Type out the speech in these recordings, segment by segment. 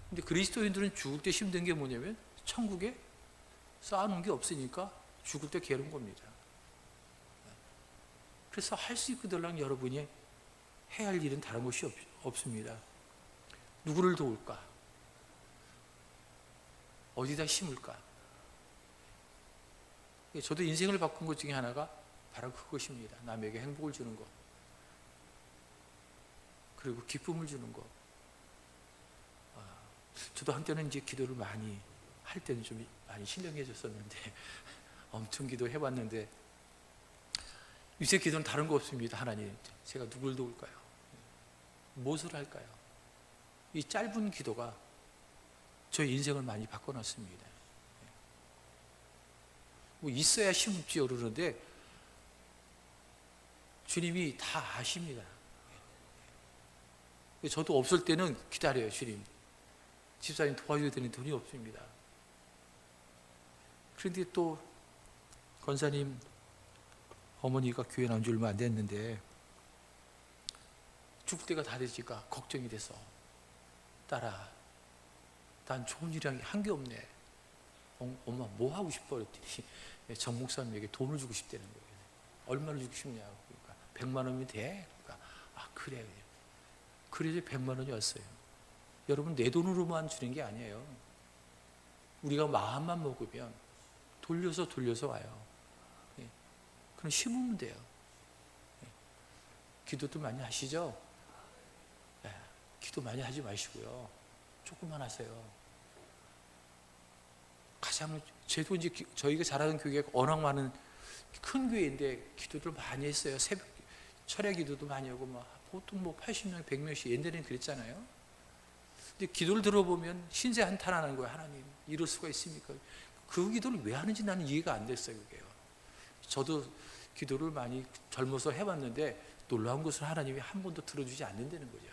근데 그리스도인들은 죽을 때 힘든 게 뭐냐면 천국에 쌓아놓은 게 없으니까 죽을 때 괴로운 겁니다. 그래서 할 수 있거든 여러분이 해야 할 일은 다른 것이 없습니다. 누구를 도울까? 어디다 심을까? 저도 인생을 바꾼 것 중에 하나가 바로 그것입니다. 남에게 행복을 주는 것, 그리고 기쁨을 주는 것. 저도 한때는 이제 기도를 많이 할 때는 좀 많이 신령해졌었는데 엄청 기도해봤는데 요새 기도는 다른 거 없습니다. 하나님, 제가 누굴 도울까요? 무엇을 할까요? 이 짧은 기도가 저의 인생을 많이 바꿔놨습니다. 뭐 있어야 심을지 모르는데 주님이 다 아십니다. 저도 없을 때는 기다려요. 주님, 집사님 도와줘야 되는 돈이 없습니다. 그런데 또 권사님 어머니가 교회 나온 지 얼마 안 됐는데 죽을 때가 다 되니까 걱정이 돼서, 딸아, 난 좋은 일이 한 게 없네. 엄마 뭐 하고 싶어? 그랬더니 정 목사님에게 돈을 주고 싶다는 거예요. 얼마를 주고 싶냐고. 그러니까 100만 원이면 돼. 그러니까 그래. 그래서 100만 원이 왔어요. 여러분, 내 돈으로만 주는 게 아니에요. 우리가 마음만 먹으면 돌려서 와요. 그럼 심으면 돼요. 기도도 많이 하시죠? 기도 많이 하지 마시고요. 조금만 하세요. 가장 저도 이제 저희가 잘하는 교회가 워낙 많은 큰 교회인데 기도를 많이 했어요. 새벽 철야 기도도 많이 하고 보통 80명, 100명씩 옛날에는 그랬잖아요. 근데 기도를 들어보면 신세 한탄하는 거예요. 하나님, 이럴 수가 있습니까? 그 기도를 왜 하는지 나는 이해가 안 됐어요. 그게요. 저도 기도를 많이 젊어서 해봤는데 놀라운 것은 하나님이 한 번도 들어주지 않는다는 거죠.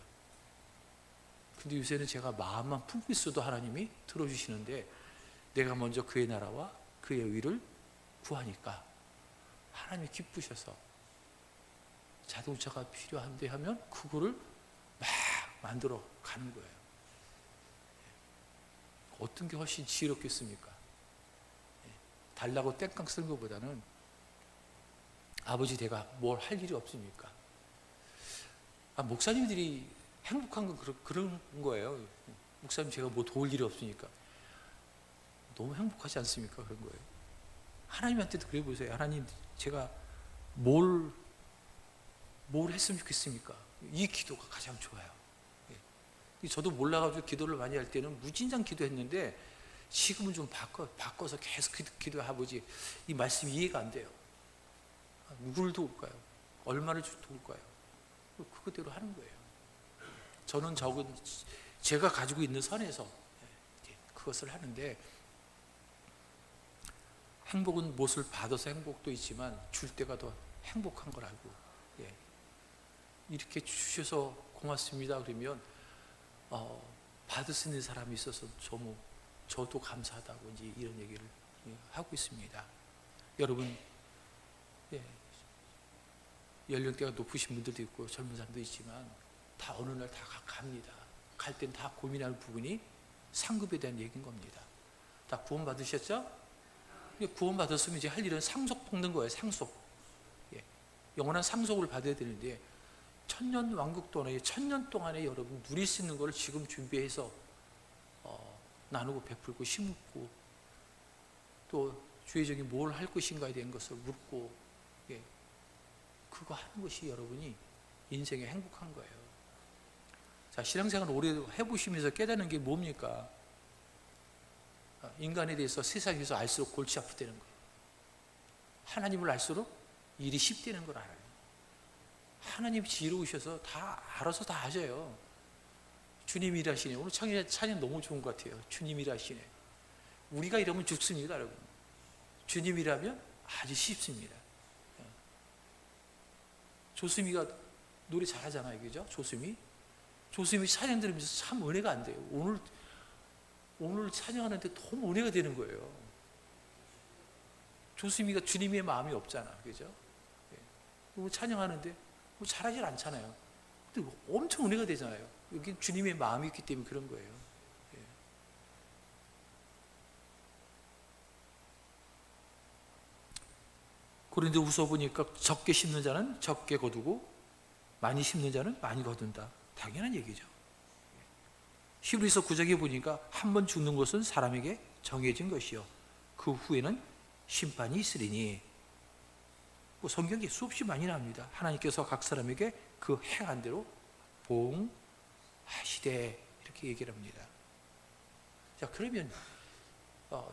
근데 요새는 제가 마음만 품고 있어도 하나님이 들어주시는데, 내가 먼저 그의 나라와 그의 의를 구하니까 하나님이 기쁘셔서 자동차가 필요한데 하면 그거를 막 만들어 가는 거예요. 어떤 게 훨씬 지혜롭겠습니까? 달라고 땡깡 쓰는 것보다는, 아버지 내가 뭘 할 일이 없습니까? 목사님들이 행복한 건 그런 거예요. 목사님, 제가 뭐 도울 일이 없으니까. 너무 행복하지 않습니까? 그런 거예요. 하나님한테도 그래 보세요. 하나님, 제가 뭘 했으면 좋겠습니까? 이 기도가 가장 좋아요. 저도 몰라가지고 기도를 많이 할 때는 무진장 기도했는데, 지금은 좀 바꿔서 계속 기도해. 아버지, 이 말씀이 이해가 안 돼요. 누구를 도울까요? 얼마를 도울까요? 그거대로 하는 거예요. 저는 제가 가지고 있는 선에서 그것을 하는데, 행복은 무엇을 받아서 행복도 있지만 줄 때가 더 행복한 거라고. 이렇게 주셔서 고맙습니다 그러면 받을 수 있는 사람이 있어서 저도 감사하다고 이제 이런 얘기를 하고 있습니다. 여러분, 연령대가 높으신 분들도 있고 젊은 사람도 있지만 다 어느 날 다 갑니다. 갈 땐 다 고민할 부분이 상급에 대한 얘기인 겁니다. 다 구원 받으셨죠? 구원 받았으면 이제 할 일은 상속 뽑는 거예요. 상속. 영원한 상속을 받아야 되는데, 천년 왕국 동안에 1000년 동안에 여러분 누릴 수 있는 걸 지금 준비해서 나누고 베풀고 심고, 또 주의적이 뭘 할 것인가에 대한 것을 묻고, 그거 하는 것이 여러분이 인생의 행복한 거예요. 자, 신앙생활 오래 해보시면서 깨닫는 게 뭡니까? 인간에 대해서 세상에서 알수록 골치 아프다는 거예요. 하나님을 알수록 일이 쉽다는 걸 알아요. 하나님이 지혜로우셔서 다 알아서 다 하셔요. 주님이 일하시네. 오늘 찬양 너무 좋은 것 같아요. 주님이 일하시네. 우리가 이러면 죽습니다, 여러분. 주님이 일하면 아주 쉽습니다. 조수미가 노래 잘하잖아요, 그죠? 조수미 찬양 들으면서 참 은혜가 안 돼요. 오늘 찬양하는데 너무 은혜가 되는 거예요. 조수미가 주님의 마음이 없잖아, 그죠? 찬양하는데 잘하질 않잖아요. 근데 엄청 은혜가 되잖아요. 여기 주님의 마음이 있기 때문에 그런 거예요. 그런데 웃어 보니까 적게 심는 자는 적게 거두고 많이 심는 자는 많이 거둔다. 당연한 얘기죠. 히브리서 9장에 보니까 한 번 죽는 것은 사람에게 정해진 것이요 그 후에는 심판이 있으리니. 성경에 수없이 많이 나옵니다. 하나님께서 각 사람에게 그 행한 대로 보응하시되 이렇게 얘기를 합니다. 자, 그러면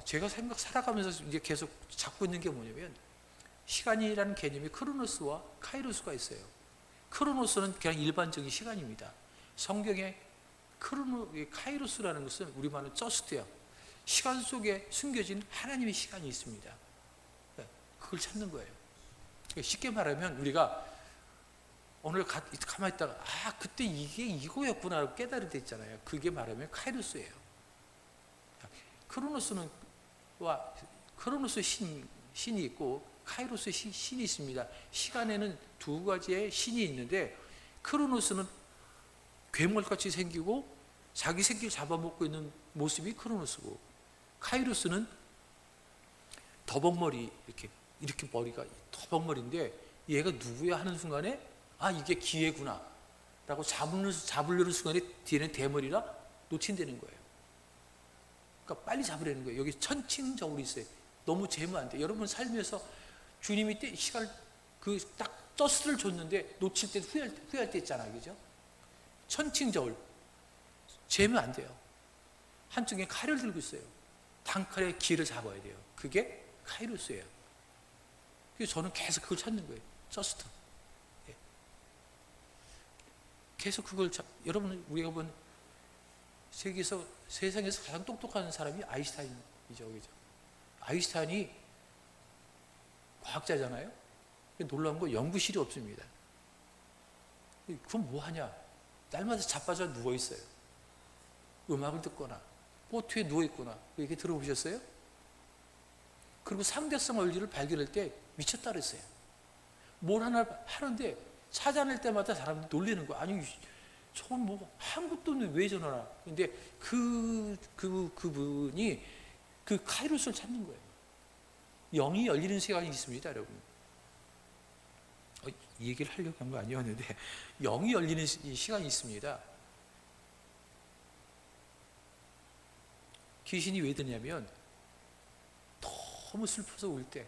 제가 살아가면서 이제 계속 잡고 있는 게 뭐냐면, 시간이라는 개념이 크로노스와 카이로스가 있어요. 크로노스는 그냥 일반적인 시간입니다. 성경에 카이로스라는 것은 우리말로 저스트예요. 시간 속에 숨겨진 하나님의 시간이 있습니다. 그걸 찾는 거예요. 쉽게 말하면 우리가 오늘 가만히 있다가 그때 이게 이거였구나 라고 깨달을 때 있잖아요. 그게 말하면 카이로스예요. 크로노스 신이 있고 카이로스 신이 있습니다. 시간에는 두 가지의 신이 있는데, 크로노스는 괴물같이 생기고 자기 새끼를 잡아먹고 있는 모습이 크로노스고, 카이로스는 더벅머리 이렇게 머리가 더벅머리인데, 얘가 누구야 하는 순간에 이게 기회구나 라고 잡으려는 순간에 뒤에는 대머리라 놓친다는 거예요. 그러니까 빨리 잡으려는 거예요. 여기 천칭저울이 있어요. 너무 재면 안 돼. 여러분 삶에서 주님이 시간을 딱 저스를 줬는데 놓칠 때 후회할 때 있잖아요. 그죠? 천칭저울. 재면 안 돼요. 한쪽에 칼을 들고 있어요. 단칼에 기회를 잡아야 돼요. 그게 카이로스예요. 그래서 저는 계속 그걸 찾는 거예요. 저스트. 계속 그걸 여러분, 우리가 본 세상에서 가장 똑똑한 사람이 아인슈타인이죠. 그죠? 아인슈타인이 과학자잖아요. 놀라운 건 연구실이 없습니다. 그럼 뭐 하냐? 날마다 자빠져 누워 있어요. 음악을 듣거나 보트에 누워 있거나. 이렇게 들어보셨어요? 그리고 상대성 원리를 발견할 때 미쳤다 그랬어요. 뭘 하나 하는데 찾아낼 때마다 사람들이 놀리는 거야. 아니, 저건 뭐 한국도 왜 저러나. 근데 그분이 그 카이로스를 찾는 거예요. 영이 열리는 시간이 있습니다, 여러분. 이 얘기를 하려고 한 거 아니었는데, 영이 열리는 시간이 있습니다. 귀신이 왜 드냐면, 너무 슬퍼서 울 때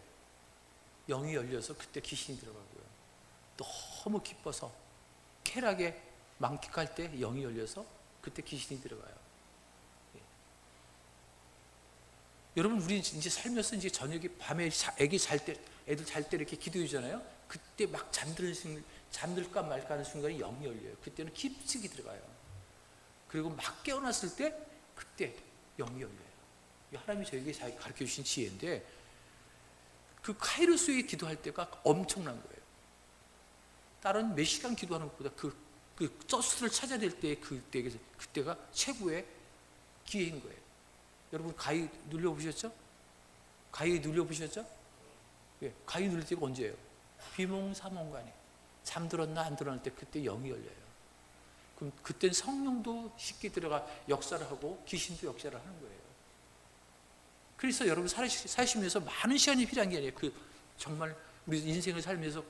영이 열려서 그때 귀신이 들어가고요. 너무 기뻐서 쾌락에 만끽할 때 영이 열려서 그때 귀신이 들어가요. 여러분, 우리 이제 살면서 이제 저녁에 밤에 애들 잘 때 이렇게 기도해 주잖아요. 그때 막 잠들까 말까 하는 순간에 영이 열려요. 그때는 깊숙이 들어가요. 그리고 막 깨어났을 때 그때 영이 열려요. 하나님이 저에게 가르쳐 주신 지혜인데, 그 카이로스에 기도할 때가 엄청난 거예요. 다른 몇 시간 기도하는 것보다 그 저스트를 찾아야 될 때 그때가 최고의 기회인 거예요. 여러분, 가위 눌려보셨죠? 가위 눌려보셨죠? 예, 가위 눌릴 때가 언제예요? 비몽사몽간에 잠들었나 안 들었나 때 그때 영이 열려요. 그럼 그땐 성령도 쉽게 들어가 역사를 하고 귀신도 역사를 하는 거예요. 그래서 여러분 사시면서 많은 시간이 필요한 게 아니에요. 정말 우리 인생을 살면서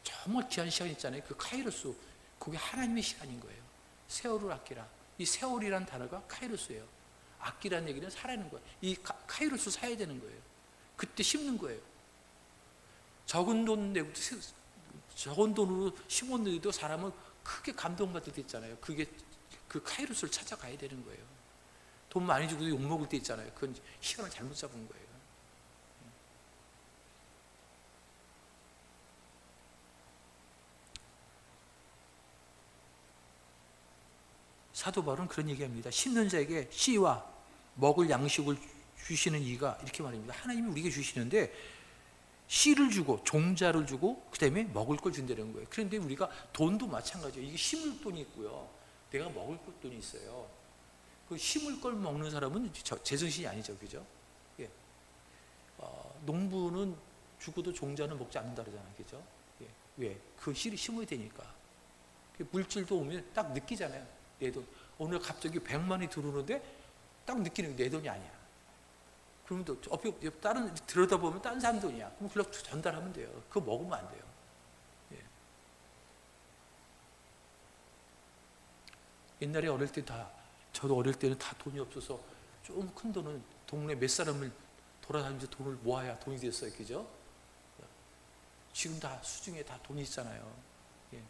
정말 귀한 시간 있잖아요. 카이로스, 그게 하나님의 시간인 거예요. 세월을 아끼라. 이 세월이란 단어가 카이로스예요. 아끼라는 얘기는 사라는 거예요. 이 카이로스 사야 되는 거예요. 그때 심는 거예요. 적은 돈으로 심었는데도 사람은 크게 감동받을 때 있잖아요. 그게 그 카이로스를 찾아가야 되는 거예요. 돈 많이 주고도 욕먹을 때 있잖아요. 그건 시간을 잘못 잡은 거예요. 사도 바울은 그런 얘기합니다. 심는 자에게 씨와 먹을 양식을 주시는 이가, 이렇게 말합니다. 하나님이 우리에게 주시는데 씨를 주고 종자를 주고 그 다음에 먹을 걸 준다는 거예요. 그런데 우리가 돈도 마찬가지예요. 이게 심을 돈이 있고요, 내가 먹을 돈이 있어요. 그 심을 걸 먹는 사람은 제정신이 아니죠, 그죠? 예. 농부는 죽어도 종자는 먹지 않는다 그러잖아요, 그죠? 예. 왜? 그 씨를 심어야 되니까. 물질도 오면 딱 느끼잖아요. 내 돈. 오늘 갑자기 100만이 들어오는데 딱 느끼는 게 내 돈이 아니야. 그러면 또 다른 들여다보면 다른 사람 돈이야. 그럼 그걸 전달하면 돼요. 그거 먹으면 안 돼요. 예. 옛날에 어릴 때 저도 어릴 때는 다 돈이 없어서 좀 큰 돈은 동네 몇 사람을 돌아다니면서 돈을 모아야 돈이 됐어요. 그죠? 지금 다 수중에 다 돈이 있잖아요. 예.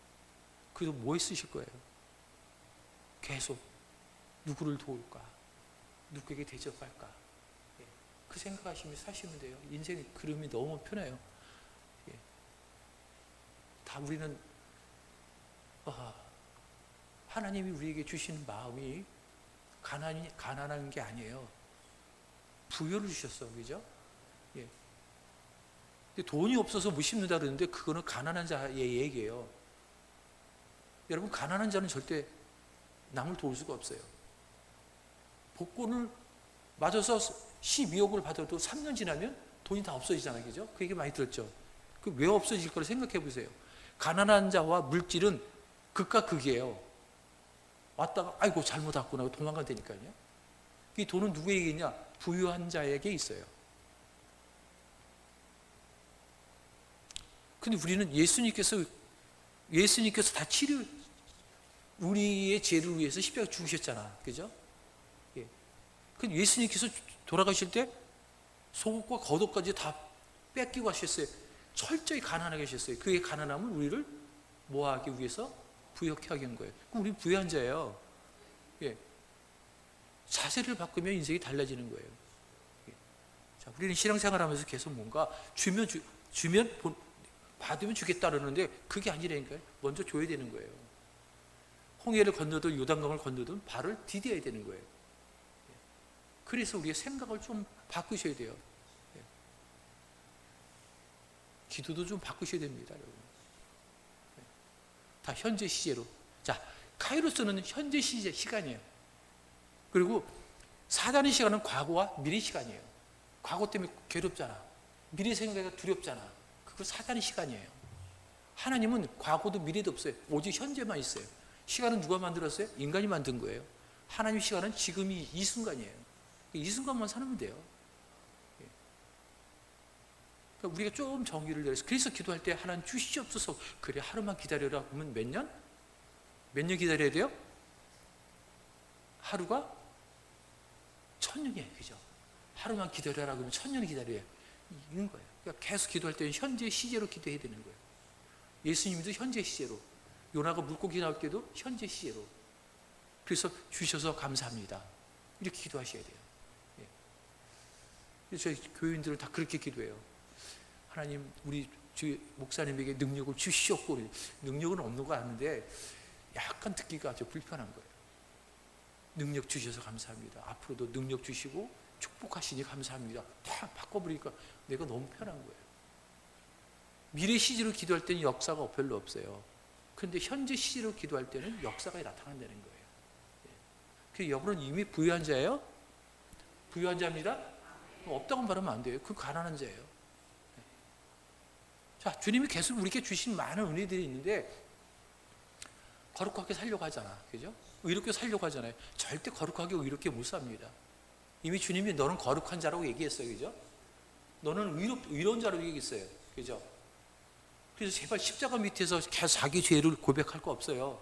그래서 뭐에 쓰실 거예요? 계속 누구를 도울까? 누구에게 대접할까? 예. 그 생각하시면서 사시면 돼요. 인생의 그림이 너무 편해요. 예. 다 우리는 하나님이 우리에게 주시는 마음이 가난한 게 아니에요. 부여를 주셨어, 그죠? 예. 근데 돈이 없어서 못 심는다 그러는데 그거는 가난한 자의 얘기예요. 여러분, 가난한 자는 절대 남을 도울 수가 없어요. 복권을 맞아서 12억을 받아도 3년 지나면 돈이 다 없어지잖아요, 그죠? 그 얘기 많이 들었죠. 그 왜 없어질 거를 생각해 보세요. 가난한 자와 물질은 극과 극이에요. 왔다가 아이고 잘못 왔구나 하고 도망간다니까요. 이 돈은 누구에게 있냐? 부유한 자에게 있어요. 근데 우리는 예수님께서 다 우리의 죄를 위해서 십자가 죽으셨잖아. 그죠? 예. 근데 예수님께서 돌아가실 때 속옷과 겉옷까지 다 뺏기고 하셨어요. 철저히 가난하게 하셨어요. 그의 가난함은 우리를 뭐하기 위해서? 부욕해 하게 한 거예요. 그럼 우리 부유한 자예요. 예. 자세를 바꾸면 인생이 달라지는 거예요. 예. 자, 우리는 신앙생활 하면서 계속 뭔가 주면 받으면 주겠다 그러는데 그게 아니라니까요. 먼저 줘야 되는 거예요. 홍해를 건너든 요단강을 건너든 발을 디뎌야 되는 거예요. 예. 그래서 우리의 생각을 좀 바꾸셔야 돼요. 예. 기도도 좀 바꾸셔야 됩니다, 여러분. 다 현재 시제로. 자, 카이로스는 현재 시간이에요. 그리고 사단의 시간은 과거와 미래 시간이에요. 과거 때문에 괴롭잖아. 미래 생각이 두렵잖아. 그거 사단의 시간이에요. 하나님은 과거도 미래도 없어요. 오직 현재만 있어요. 시간은 누가 만들었어요? 인간이 만든 거예요. 하나님의 시간은 지금이 이 순간이에요. 이 순간만 살면 돼요. 그러니까 우리가 좀 정의를 내려서, 그래서 기도할 때 하나님 주시옵소서. 그래, 하루만 기다려라 그러면 몇 년? 몇 년 기다려야 돼요? 하루가 1000년이에요. 그죠? 하루만 기다려라 그러면 1000년을 기다려야 있는 거예요. 그러니까 계속 기도할 때는 현재 시제로 기도해야 되는 거예요. 예수님도 현재 시제로, 요나가 물고기 나올 때도 현재 시제로. 그래서 주셔서 감사합니다. 이렇게 기도하셔야 돼요. 예. 그래서 저희 교인들은 다 그렇게 기도해요. 하나님, 우리 목사님에게 능력을 주시옵고. 능력은 없는 거 아는데 약간 듣기가 아주 불편한 거예요. 능력 주셔서 감사합니다. 앞으로도 능력 주시고 축복하시니 감사합니다. 다 바꿔버리니까 내가 너무 편한 거예요. 미래 시제로 기도할 때는 역사가 별로 없어요. 그런데 현재 시제로 기도할 때는 역사가 나타난다는 거예요. 그 여러분은 이미 부유한 자예요? 부유한 자입니다? 없다고 말하면 안 돼요. 그 가난한 자예요. 자, 주님이 계속 우리에게 주신 많은 은혜들이 있는데 거룩하게 살려고 하잖아. 그죠? 의롭게 살려고 하잖아요. 절대 거룩하게 의롭게 못 삽니다. 이미 주님이 너는 거룩한 자라고 얘기했어요. 그죠? 너는 의로운 자라고 얘기했어요. 그죠? 그래서 제발 십자가 밑에서 계속 자기 죄를 고백할 거 없어요.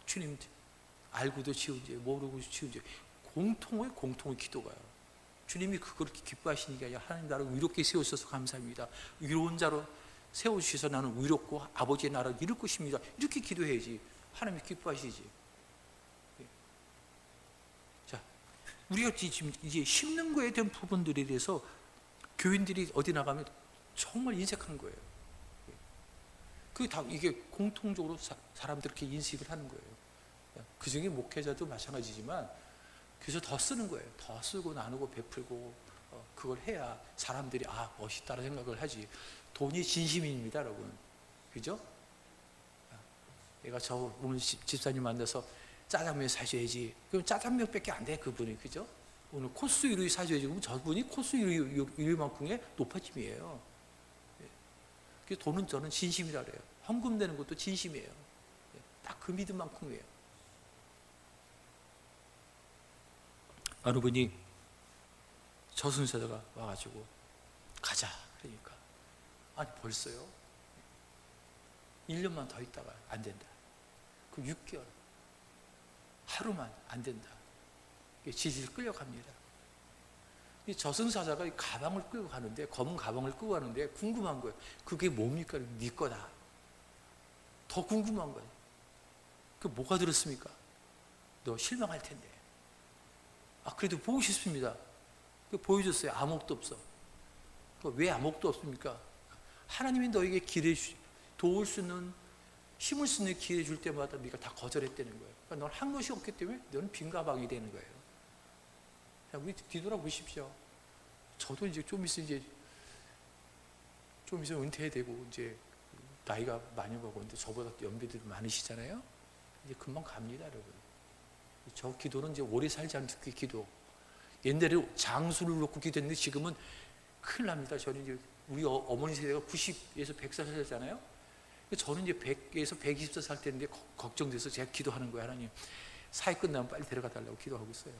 주님, 알고도 지은 죄, 모르고 지은 죄, 공통의 기도가요. 주님이 그걸 기뻐하시는 게 아니라 하나님 나를 의롭게 세우셔서 감사합니다. 의로운 자로 세워주셔서 나는 의롭고 아버지의 나라를 이룰 것입니다. 이렇게 기도해야지 하나님이 기뻐하시지. 자, 우리가 지금 이제 심는 거에 대한 부분들에 대해서 교인들이 어디 나가면 정말 인색한 거예요. 그게 다 이게 공통적으로 사람들 이렇게 인식을 하는 거예요. 그 중에 목회자도 마찬가지지만 그래서 더 쓰는 거예요. 더 쓰고 나누고 베풀고 그걸 해야 사람들이 멋있다는 생각을 하지. 돈이 진심입니다, 여러분. 그죠? 내가 오늘 집사님 만나서 짜장면 사줘야지. 그럼 짜장면밖에 안 돼, 그분이. 그죠? 오늘 코스 요리 사줘야지. 그럼 저분이 코스 요리만큼의 높아짐이에요. 그래서 돈은 저는 진심이라 그래요. 헌금 내는 것도 진심이에요. 딱 그 믿음만큼이에요. 어느 분이 저승사자가 와가지고 가자 그러니까 아니 벌써요? 1년만 더 있다가 안 된다. 그 6개월 하루만 안 된다. 질질 끌려갑니다. 이 저승사자가 이 가방을 끌고 가는데, 검은 가방을 끌고 가는데 궁금한 거예요. 그게 뭡니까? 네 거다. 더 궁금한 거예요. 그 뭐가 들었습니까? 너 실망할 텐데. 아 그래도 보고 싶습니다. 보여줬어요. 아무것도 없어. 왜 아무것도 없습니까? 하나님이 너에게 도울 수 있는, 힘을 수 있는 기회 줄 때마다 네가 다 거절했다는 거예요. 그러니까 넌 한 것이 없기 때문에 너는 빈 가방이 되는 거예요. 자, 우리 뒤돌아보십시오. 저도 이제 좀 있으면 은퇴해야 되고 이제 나이가 많이 먹었는데 저보다 연배들이 많으시잖아요. 이제 금방 갑니다, 여러분. 저 기도는 이제 오래 살지 않는 그 기도. 옛날에 장수를 놓고 기도했는데 지금은 큰일 납니다. 저는 이제 우리 어머니 세대가 90에서 100살 살잖아요. 저는 이제 100에서 120살 살 때인데 걱정돼서 제가 기도하는 거예요. 하나님, 사회 끝나면 빨리 데려가 달라고 기도하고 있어요.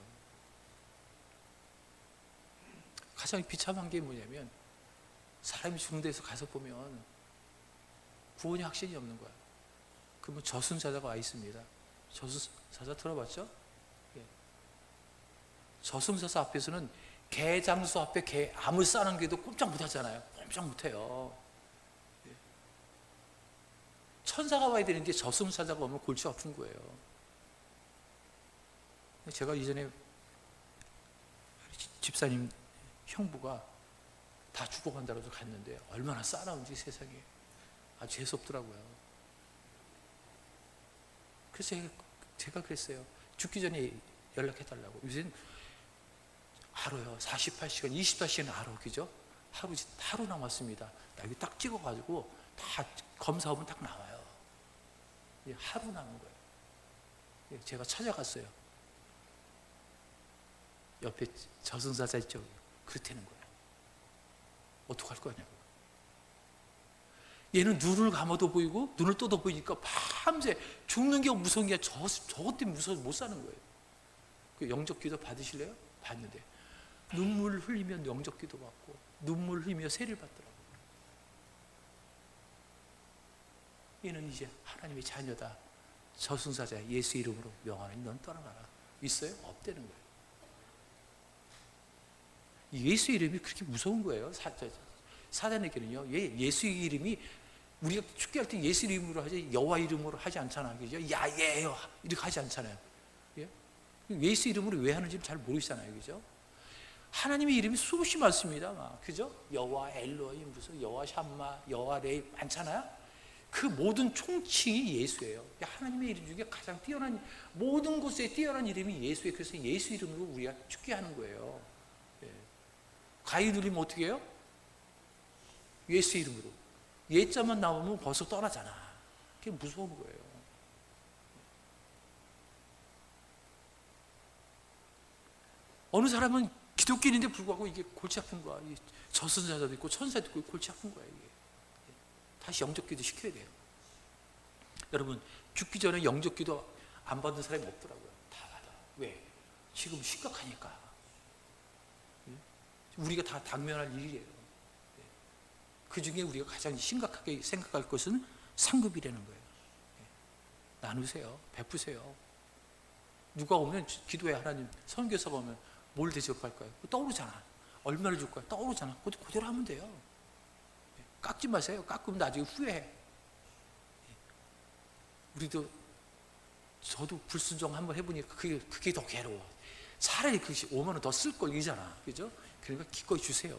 가장 비참한 게 뭐냐면 사람이 죽는 데서 가서 보면 구원이 확신이 없는 거야. 그러면 저승사자가 와 있습니다. 저승사자 들어봤죠? 예. 저승사자 앞에서는 개 장수 앞에 개 암을 싸는 게도 꼼짝 못 하잖아요. 꼼짝 못 해요. 예. 천사가 와야 되는데 저승사자가 오면 골치 아픈 거예요. 제가 이전에 집사님 형부가 다 죽어간다고 해서 갔는데 얼마나 싸나운지 세상에 아주 재수없더라고요. 그래서 제가 그랬어요. 죽기 전에 연락해달라고. 요새는 알아요. 48시간, 24시간 알아. 그죠? 하루 남았습니다. 여기 딱 찍어가지고 다 검사하면 딱 나와요. 하루 남은 거예요. 제가 찾아갔어요. 옆에 저승사자 있죠? 그렇다는 거예요. 어떡할 거냐고. 얘는 눈을 감아도 보이고 눈을 떠도 보이니까 밤새 죽는 게 무서운 게 저것 때문에 무서워서 못 사는 거예요. 그 영적 기도 받으실래요? 받는데 눈물 흘리면 영적 기도 받고 눈물 흘리며 세를 받더라고요. 얘는 이제 하나님의 자녀다. 저승사자 예수 이름으로 명하노니 넌 떠나가라. 있어요? 없다는 거예요. 예수 이름이 그렇게 무서운 거예요. 사단에게는요. 예수 이름이 우리가 축기할 때 예수 이름으로 하지 여호와 이름으로 하지 않잖아요. 그죠? 야예요 이렇게 하지 않잖아요. 예? 예수 이름으로 왜 하는지 잘 모르시잖아요. 그죠? 하나님의 이름이 수없이 많습니다. 그죠? 여호와 엘로힘, 무슨 여호와 샴마, 여호와 레이 많잖아요. 그 모든 총칭이 예수예요. 하나님의 이름 중에 가장 뛰어난, 모든 곳에 뛰어난 이름이 예수예요. 그래서 예수 이름으로 우리가 축기하는 거예요. 예. 가위 눌리면 어떻게 해요? 예수 이름으로. 예자만 나오면 벌써 떠나잖아. 그게 무서운 거예요. 어느 사람은 기독교인인데 불구하고 이게 골치 아픈 거야. 저승사자도 있고 천사도 있고 골치 아픈 거야. 이게. 다시 영적 기도 시켜야 돼요. 여러분, 죽기 전에 영적 기도 안 받는 사람이 없더라고요. 다 받아. 왜? 지금 심각하니까. 우리가 다 당면할 일이에요. 그 중에 우리가 가장 심각하게 생각할 것은 상급이라는 거예요. 나누세요. 베푸세요. 누가 오면 기도해. 하나님, 선교사가 오면 뭘 대접할 거예요? 떠오르잖아. 얼마를 줄 거야? 떠오르잖아. 그대로 하면 돼요. 깎지 마세요. 깎으면 나중에 후회해. 저도 불순종 한번 해보니까 그게 더 괴로워. 차라리 그것이 5만 원 더 쓸 걸 이잖아. 그죠? 그러니까 기꺼이 주세요.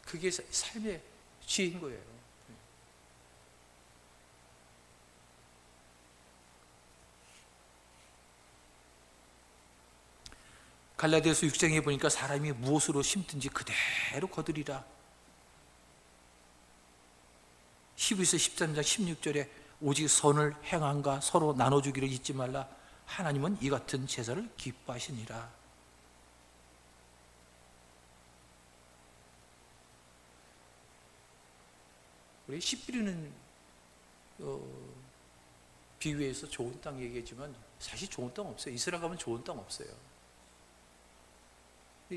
그게 삶의 지혜인 거예요. 갈라디아서 6장에 보니까 사람이 무엇으로 심든지 그대로 거두리라. 히브리서 13장 16절에 오직 선을 행함과 서로 나눠주기를 잊지 말라. 하나님은 이 같은 제사를 기뻐하시니라. 우리 씨 뿌리는 비유에서 좋은 땅 얘기했지만 사실 좋은 땅 없어요. 이스라엘 가면 좋은 땅 없어요.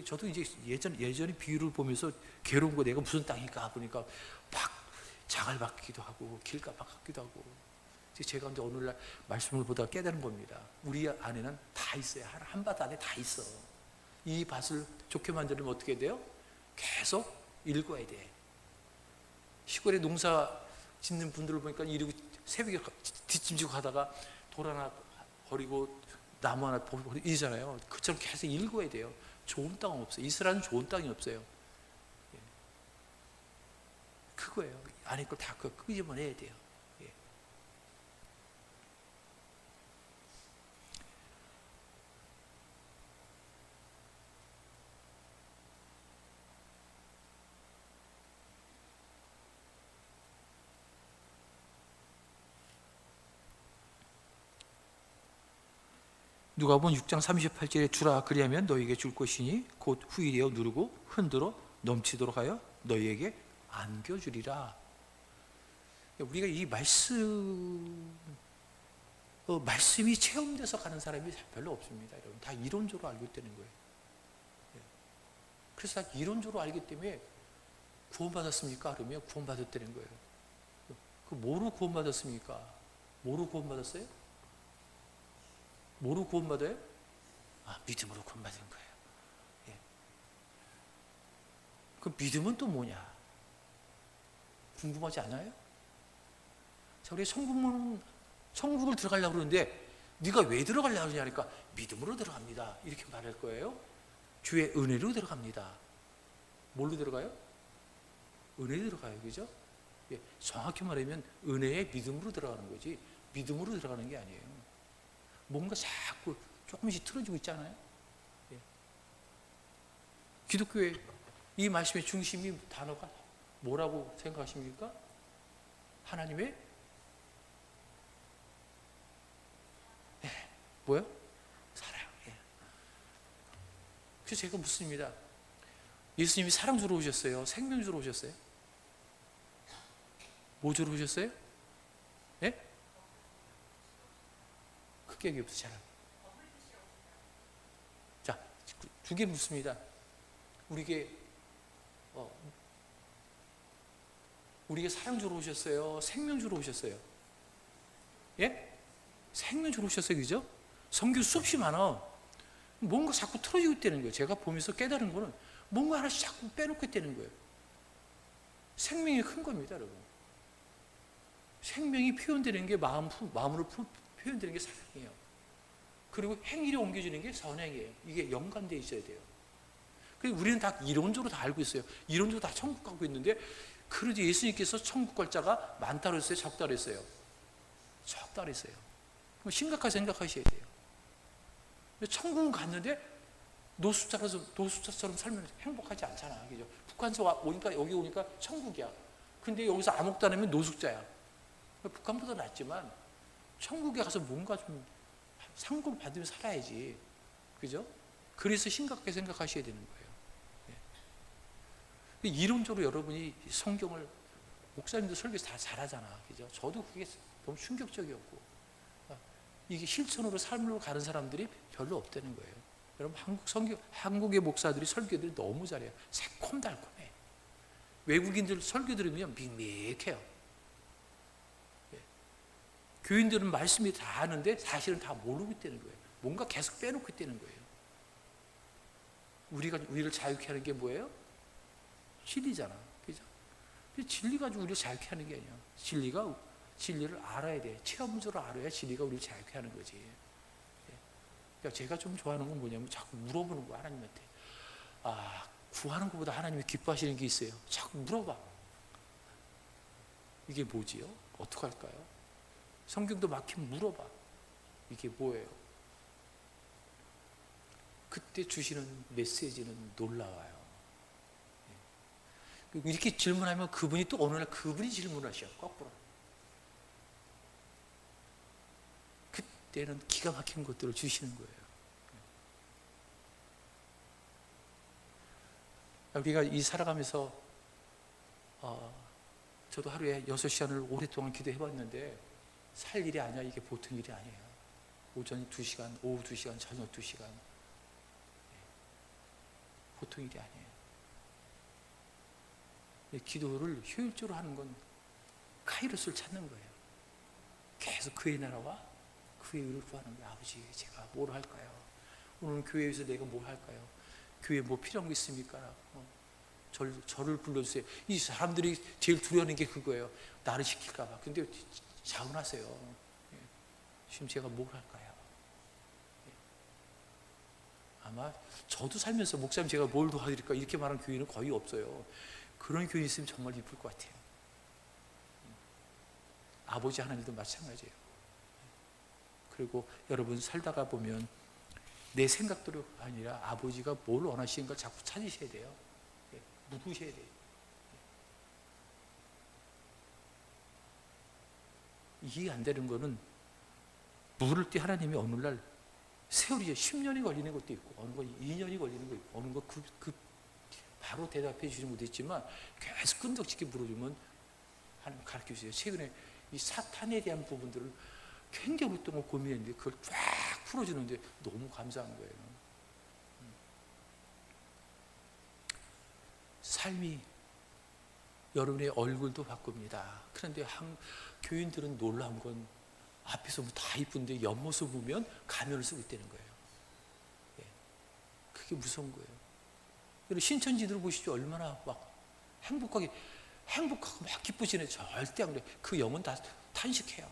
저도 이제 예전에 비유를 보면서 괴로운 거 내가 무슨 땅일까 보니까 막 장을 받기도 하고 길가 받기도 하고, 제가 이제 어느 날 말씀을 보다가 깨달은 겁니다. 우리 안에는 다 있어요. 한 밭 안에 다 있어. 이 밭을 좋게 만들면 어떻게 돼요? 계속 읽어야 돼. 시골에 농사 짓는 분들을 보니까 이러고 새벽에 뒷짐지고 가다가 돌 하나 버리고 나무 하나 버리고 이러잖아요. 그처럼 계속 읽어야 돼요. 좋은 땅은 없어요. 이스라엘은 좋은 땅이 없어요. 그거예요. 안에 걸 다 끄집어내야 돼요. 누가복음 6장 38절에 주라 그리하면 너희에게 줄 것이니 곧 후일이여 누르고 흔들어 넘치도록 하여 너희에게 안겨주리라. 우리가 이 말씀이 체험돼서 가는 사람이 별로 없습니다. 여러분 다 이론적으로 알고 있다는 거예요. 그래서 다 이론적으로 알기 때문에 구원받았습니까? 그러면 구원받았다는 거예요. 그 뭐로 구원받았습니까? 뭐로 구원받았어요? 뭐로 구원받아요? 믿음으로 구원받은 거예요. 그 믿음은 또 뭐냐? 궁금하지 않아요? 자, 우리 천국을 들어가려고 그러는데 네가 왜 들어가려고 그러냐니까 믿음으로 들어갑니다. 이렇게 말할 거예요. 주의 은혜로 들어갑니다. 뭘로 들어가요? 은혜로 들어가요. 그죠? 정확히 말하면 은혜의 믿음으로 들어가는 거지 믿음으로 들어가는 게 아니에요. 뭔가 자꾸 조금씩 틀어지고 있잖아요. 기독교의 이 말씀의 중심이 단어가 뭐라고 생각하십니까? 하나님의 뭐요? 사랑. 그래서 제가 묻습니다. 예수님이 사랑 주러 오셨어요? 생명 주러 오셨어요? 뭐 주러 오셨어요? 크게 얘기해보세요. 잘. 자, 두 개 묻습니다. 우리에게 사랑 주러 오셨어요? 생명 주러 오셨어요? 생명 주러 오셨어요. 그죠? 성경 수없이 많아. 뭔가 자꾸 틀어지고 있다는 거예요. 제가 보면서 깨달은 거는 뭔가 하나씩 자꾸 빼놓고 있다는 거예요. 생명이 큰 겁니다, 여러분. 생명이 표현되는 게 마음으로 표현되는 게 사랑이에요. 그리고 행위로 옮겨지는 게 선행이에요. 이게 연관되어 있어야 돼요. 그래서 우리는 다 이론적으로 다 알고 있어요. 이론적으로 다 천국 갖고 있는데, 그러지 예수님께서 천국 갈 자가 많다고 했어요? 적다고 했어요? 적다고 했어요. 그럼 심각하게 생각하셔야 돼요. 천국은 갔는데 노숙자처럼 살면 행복하지 않잖아. 그죠? 북한에서 오니까 여기 오니까 천국이야. 근데 여기서 아무것도 안 하면 노숙자야. 북한보다 낫지만 천국에 가서 뭔가 좀 상급을 받으며 살아야지. 그죠? 그래서 심각하게 생각하셔야 되는 거예요. 이론적으로 여러분이 성경을 목사님도 설교에서 다 잘하잖아. 그죠? 저도 그게 너무 충격적이었고, 이게 실천으로 삶으로 가는 사람들이 별로 없다는 거예요. 여러분 한국의 목사들이 설교들이 너무 잘해요. 새콤달콤해. 외국인들 설교 들으면 밍밍해요. 교인들은 말씀이 다 아는데 사실은 다 모르고 있다는 거예요. 뭔가 계속 빼놓고 있다는 거예요. 우리를 자유케 하는 게 뭐예요? 진리잖아. 그죠? 진리 가지고 우리를 자유케 하는 게 아니야. 진리를 알아야 돼. 체험적으로 알아야 진리가 우리를 자유케 하는 거지. 그러니까 제가 좀 좋아하는 건 뭐냐면 자꾸 물어보는 거, 하나님한테. 구하는 것보다 하나님이 기뻐하시는 게 있어요. 자꾸 물어봐. 이게 뭐지요? 어떡할까요? 성경도 막히면 물어봐. 이게 뭐예요? 그때 주시는 메시지는 놀라워요. 이렇게 질문하면 그분이 또 어느 날 그분이 질문하셔. 거꾸로. 그때는 기가 막힌 것들을 주시는 거예요. 우리가 이 살아가면서 저도 하루에 6시간을 오랫동안 기도해봤는데 살 일이 아니야. 이게 보통 일이 아니에요. 오전 2시간, 오후 2시간, 저녁 2시간. 보통 일이 아니에요. 기도를 효율적으로 하는 건 카이로스를 찾는 거예요. 계속 그의 나라와 그의 의를 구하는 거예요. 아버지, 제가 뭘 할까요? 오늘 교회에서 내가 뭘 할까요? 교회에 뭐 필요한 거 있습니까? 저를 불러주세요. 이 사람들이 제일 두려워하는 게 그거예요. 나를 시킬까 봐. 근데 자원하세요. 지금 제가 뭘 할까요? 아마 저도 살면서 목사님 제가 뭘 도와드릴까 이렇게 말하는 교회는 거의 없어요. 그런 교회 있으면 정말 이쁠 것 같아요. 아버지 하나님도 마찬가지예요. 그리고 여러분 살다가 보면 내 생각대로 아니라 아버지가 뭘 원하시는가 자꾸 찾으셔야 돼요. 묻으셔야 돼요. 이해 안 되는 거는 물을 때 하나님이 어느 날 세월이 10년이 걸리는 것도 있고 어느 건 2년이 걸리는 거 있고 어느 건 바로 대답해 주시는 것도 있지만 계속 끈덕지게 물어주면 하나님 가르쳐 주세요. 최근에 이 사탄에 대한 부분들을 굉장히 오랫동안 고민했는데 그걸 쫙 풀어주는데 너무 감사한 거예요. 삶이 여러분의 얼굴도 바꿉니다. 그런데 교인들은 놀라운 건 앞에서 다 이쁜데 옆모습 보면 가면을 쓰고 있다는 거예요. 그게 무서운 거예요. 여러분 신천지들 보시죠. 얼마나 막 행복하고 막 기쁘시네. 절대 안 그래. 그 영은 다 탄식해요.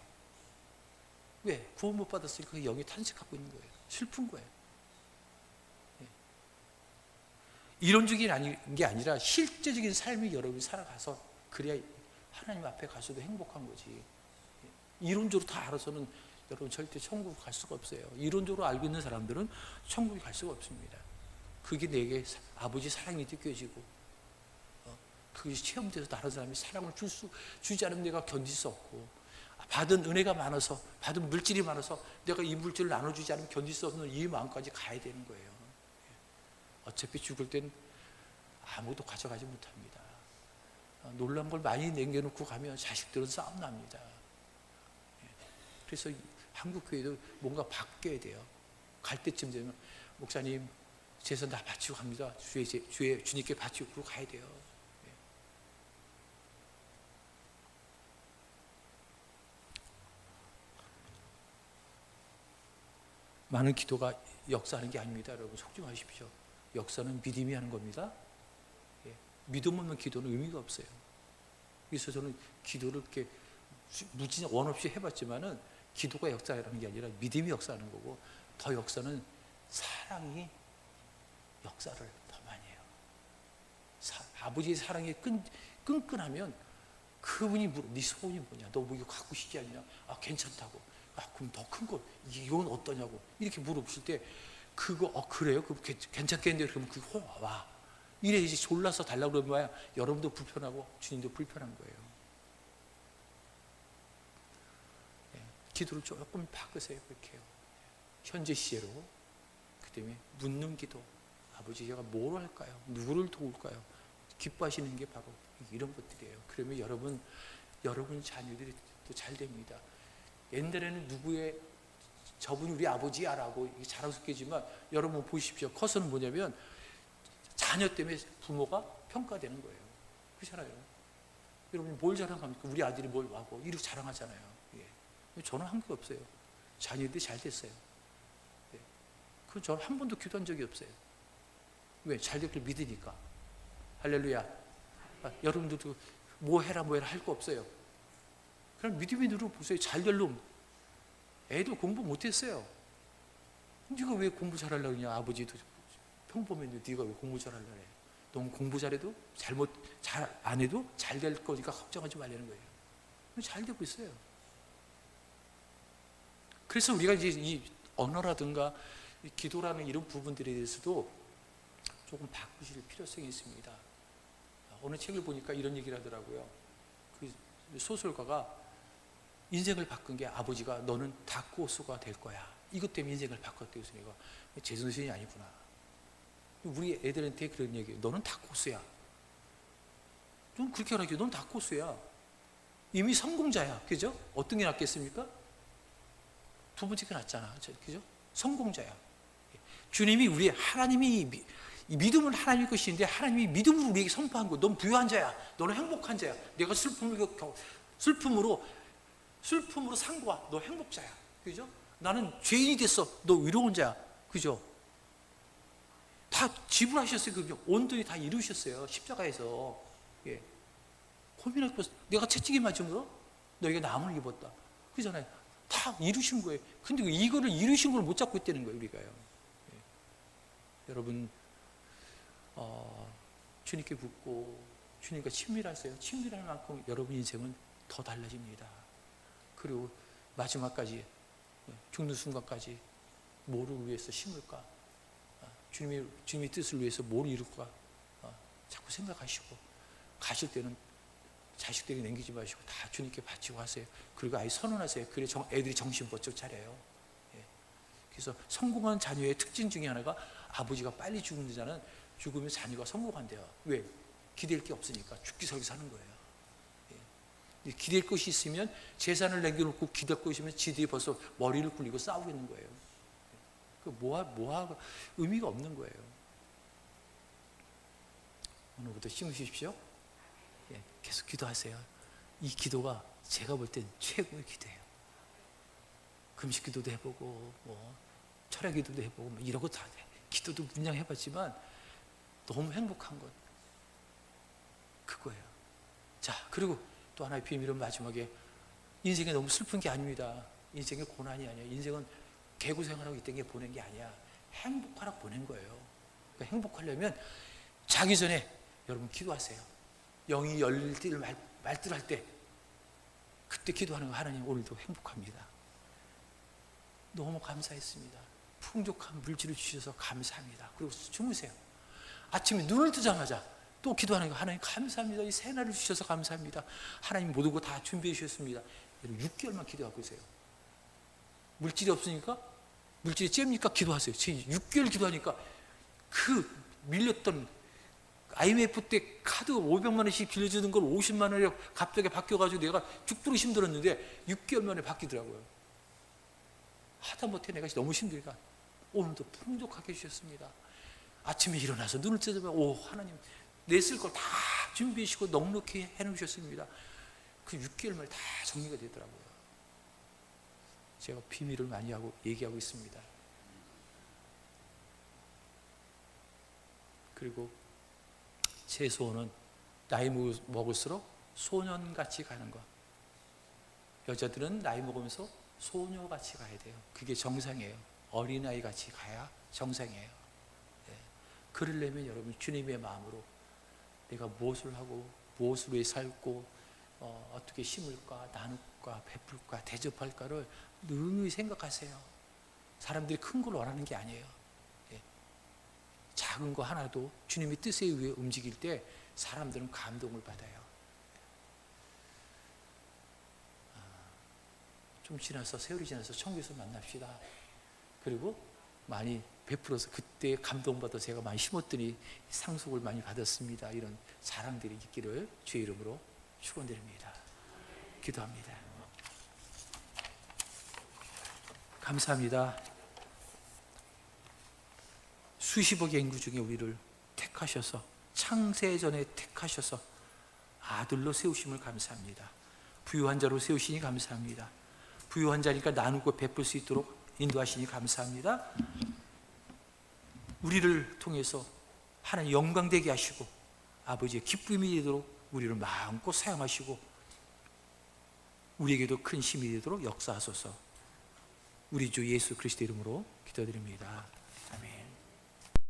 왜? 구원 못 받았으니까 그 영이 탄식하고 있는 거예요. 슬픈 거예요. 이론적인 게 아니라 실제적인 삶이 여러분이 살아가서 그래야 하나님 앞에 가서도 행복한 거지. 이론적으로 다 알아서는 여러분 절대 천국 갈 수가 없어요. 이론적으로 알고 있는 사람들은 천국에 갈 수가 없습니다. 그게 내게 아버지 사랑이 느껴지고 그게 체험돼서 다른 사람이 사랑을 주지 않으면 내가 견딜 수 없고 받은 은혜가 많아서 받은 물질이 많아서 내가 이 물질을 나눠주지 않으면 견딜 수 없는 이 마음까지 가야 되는 거예요. 어차피 죽을 땐 아무도 가져가지 못합니다. 놀란 걸 많이 남겨놓고 가면 자식들은 싸움 납니다. 그래서 한국 교회도 뭔가 바뀌어야 돼요. 갈 때쯤 되면 목사님 재산 다 바치고 갑니다. 주님께 바치고 그러고 가야 돼요. 많은 기도가 역사하는 게 아닙니다. 여러분 속지 마십시오. 역사는 믿음이 하는 겁니다. 믿음 없는 기도는 의미가 없어요. 그래서 저는 기도를 이렇게 무진 원 없이 해봤지만은 기도가 역사라는 게 아니라 믿음이 역사하는 거고 더 역사는 사랑이 역사를 더 많이 해요. 아버지의 사랑이 끈끈하면 그분이 네 소원이 뭐냐? 너 뭐 이거 갖고 싶지 않냐? 아 괜찮다고. 아 그럼 더 큰 거 이건 어떠냐고 이렇게 물어보실 때 그거 그래요? 그 괜찮겠는데 그러면 그거 와. 이래 이제 졸라서 달라고 그러면 여러분도 불편하고 주님도 불편한 거예요. 기도를 조금 바꾸세요. 그렇게 해요. 현재 시제로 그 때문에 묻는 기도. 아버지 제가 뭘 할까요? 누구를 도울까요? 기뻐하시는 게 바로 이런 것들이에요. 그러면 여러분 자녀들이 또 잘 됩니다. 옛날에는 누구의 저분이 우리 아버지야라고 자랑스럽게지만 여러분 보십시오. 커서는 뭐냐면 자녀 때문에 부모가 평가되는 거예요. 그렇잖아요. 여러분 뭘 자랑합니까? 우리 아들이 뭘 하고 이렇게 자랑하잖아요. 저는 한 게 없어요. 자녀들이 잘 됐어요. 그 저는 한 번도 기도한 적이 없어요. 왜? 잘 됐길 믿으니까. 할렐루야. 여러분들도 뭐 해라 할 거 없어요. 그럼 믿음의 눈으로 보세요. 잘 될 놈. 애도 공부 못했어요. 네가 왜 공부 잘하려고 그러냐. 아버지도 평범했는데 네가 왜 공부 잘하려고 해. 너무 공부 잘해도 잘 안 해도 잘 될 거니까 걱정하지 말라는 거예요. 잘 되고 있어요. 그래서 우리가 이제 이 언어라든가 이 기도라는 이런 부분들에 대해서도 조금 바꾸실 필요성이 있습니다. 어느 책을 보니까 이런 얘기를 하더라고요. 그 소설가가 인생을 바꾼 게 아버지가 너는 다크호스가 될 거야. 이것 때문에 인생을 바꿨대요. 그래서 내가 제정신이 아니구나. 우리 애들한테 그런 얘기예요. 너는 다크호스야. 좀 그렇게 하라고. 넌 다크호스야. 이미 성공자야. 그죠? 어떤 게 낫겠습니까? 두 번째가 낫잖아. 그죠? 성공자야. 주님이 하나님이 이 믿음은 하나님의 것인데 하나님이 믿음으로 우리에게 선포한 거. 넌 부유한 자야. 너는 행복한 자야. 내가 슬픔으로 산 거야. 너 행복자야. 그죠? 나는 죄인이 됐어. 너 의로운 자야. 그죠? 다 지불하셨어요. 그죠? 온전히 다 이루셨어요. 십자가에서. 예. 고민할 것, 내가 채찍에 맞음으로 너희가 남을 입었다. 그잖아요. 다 이루신 거예요. 근데 이거를 이루신 걸 못 잡고 있다는 거예요, 우리가요. 예. 여러분, 주님께 묻고 주님과 친밀하세요. 친밀할 만큼 여러분 인생은 더 달라집니다. 그리고 마지막까지, 죽는 순간까지 뭐를 위해서 심을까? 주님의 뜻을 위해서 뭘 이룰까? 자꾸 생각하시고, 가실 때는 자식들이 남기지 마시고 다 주님께 바치고 하세요. 그리고 아예 선언하세요. 그래 애들이 정신 번쩍 차려요. 예. 그래서 성공한 자녀의 특징 중에 하나가 아버지가 빨리 죽는 자는 죽으면 자녀가 성공한대요. 왜? 기댈 게 없으니까 죽기 살기 사는 거예요. 예. 기댈 것이 있으면 재산을 남겨놓고 기댈 것이 있으면 지들이 벌써 머리를 굴리고 싸우겠는 거예요. 그 뭐하 의미가 없는 거예요. 오늘부터 심으십시오. 예, 계속 기도하세요. 이 기도가 제가 볼 땐 최고의 기도예요. 금식 기도도 해보고 철야 기도도 해보고 이러고 다 돼. 기도도 분량 해봤지만 너무 행복한 건 그거예요. 자, 그리고 또 하나의 비밀은 마지막에 인생이 너무 슬픈 게 아닙니다. 인생의 고난이 아니야. 인생은 개고생하라고 이 땅에 보낸 게 아니야. 행복하라고 보낸 거예요. 그러니까 행복하려면 자기 전에 여러분 기도하세요. 영이 열릴 때 말들할 때 그때 기도하는 거 하나님 오늘도 행복합니다. 너무 감사했습니다. 풍족한 물질을 주셔서 감사합니다. 그리고 주무세요. 아침에 눈을 뜨자마자 또 기도하는 거 하나님 감사합니다. 이 새날을 주셔서 감사합니다. 하나님 모든 거 다 준비해 주셨습니다. 6개월만 기도하고 있어요. 물질이 없으니까 물질이 잽니까? 기도하세요. 6개월 기도하니까 그 밀렸던 IMF 때 카드 500만 원씩 빌려주는 걸 50만 원에 갑자기 바뀌어가지고 내가 죽도록 힘들었는데 6개월 만에 바뀌더라고요. 하다못해 내가 너무 힘들니까 오늘도 풍족하게 해주셨습니다. 아침에 일어나서 눈을 뜨자마자 오 하나님 내 쓸 걸 다 준비해 주시고 넉넉히 해놓으셨습니다. 그 6개월 만에 다 정리가 되더라고요. 제가 비밀을 많이 얘기하고 있습니다. 그리고 제 소원은 나이 먹을수록 소년같이 가는 것. 여자들은 나이 먹으면서 소녀같이 가야 돼요. 그게 정상이에요. 어린아이같이 가야 정상이에요. 네. 그러려면 여러분 주님의 마음으로 내가 무엇을 하고 무엇을 위해 살고 어떻게 심을까 나눌까 베풀까 대접할까를 능히 생각하세요. 사람들이 큰 걸 원하는 게 아니에요. 네. 작은 거 하나도 주님의 뜻에 의해 움직일 때 사람들은 감동을 받아요. 좀 지나서 세월이 지나서 천국에서 만납시다. 그리고 많이 베풀어서 그때 감동받아 제가 많이 심었더니 상속을 많이 받았습니다. 이런 자랑들이 있기를 주의 이름으로 축원드립니다. 기도합니다. 감사합니다. 수십억의 인구 중에 우리를 택하셔서 창세전에 택하셔서 아들로 세우심을 감사합니다. 부유한 자로 세우시니 감사합니다. 부유한 자니까 나누고 베풀 수 있도록 인도하시니 감사합니다. 우리를 통해서 하나님 영광되게 하시고 아버지의 기쁨이 되도록 우리를 마음껏 사용하시고 우리에게도 큰 힘이 되도록 역사하소서. 우리 주 예수 그리스도 이름으로 기도드립니다. 아멘.